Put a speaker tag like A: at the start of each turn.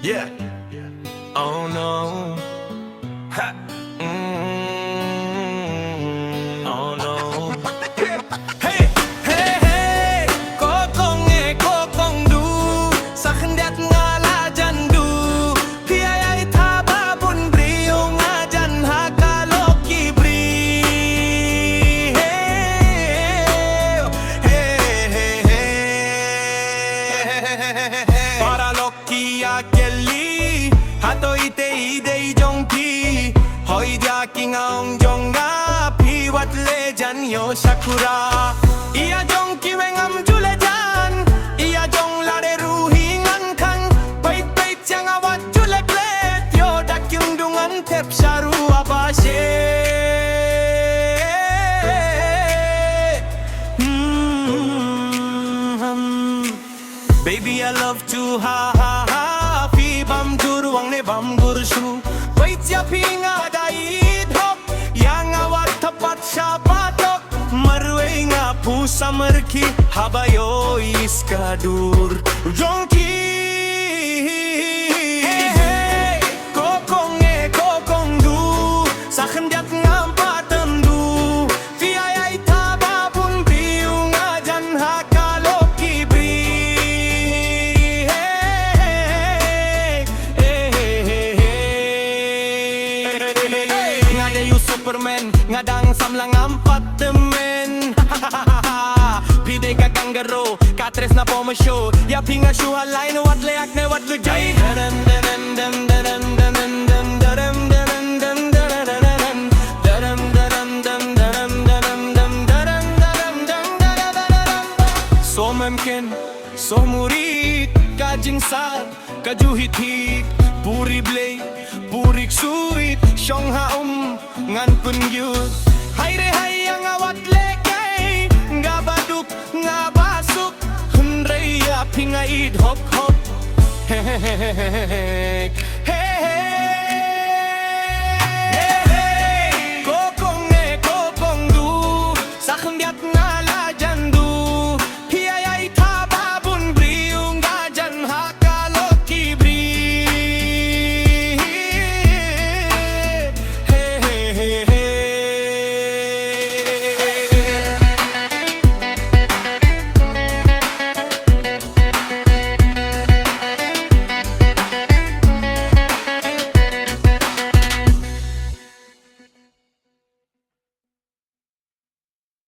A: Yeah. Oh no. Ha. Oh no. Hey, hey, hey. Ko kongheh, ko kongduh. Sa hendak ngala jandu. Piayai thaba bun brio ngajan hakalo kibri. Hey, hey, hey, hey. Para lokia kelly. Hato ite idei jongpi. Hoi dia kingaong jonga. Piwat lejan yo sakura. Ia jong kiwengam julejan. Ia jong lare ruhingan kang. Pait pait yang awat julek let. Yo dakyung dungan tep saru abashe. Baby, I love to ha ha ha. Pi bam juruang ne bam gursu. Wait ya pinga dait hop. Yang awat tepat sapatok. Marway nga pusa merki. Habayo iskadur. Jongki. Hey, hey. Ko kongheh, ko kongduh. Sa hendak ngampa tendu. Piayai thaba bun brio ngajan hakalo kibri. Ngada yu Superman, ngadang samlang ampat temen. Pide ka kanggaro, katres na po show. Ya pinga shu halay no wat leak ne wat lujay. Daram daram daram daram daram daram daram daram daram daram daram daram daram daram daram daram daram daram. So mumkin, so murid, ka jing sat, ka juhit hik, puri blay, purik suit, syong haum, ngan pun yut. Hai re hai yang awat lekay, nga baduk, nga basuk, hundray ya pingait hop hop. Hehehehe,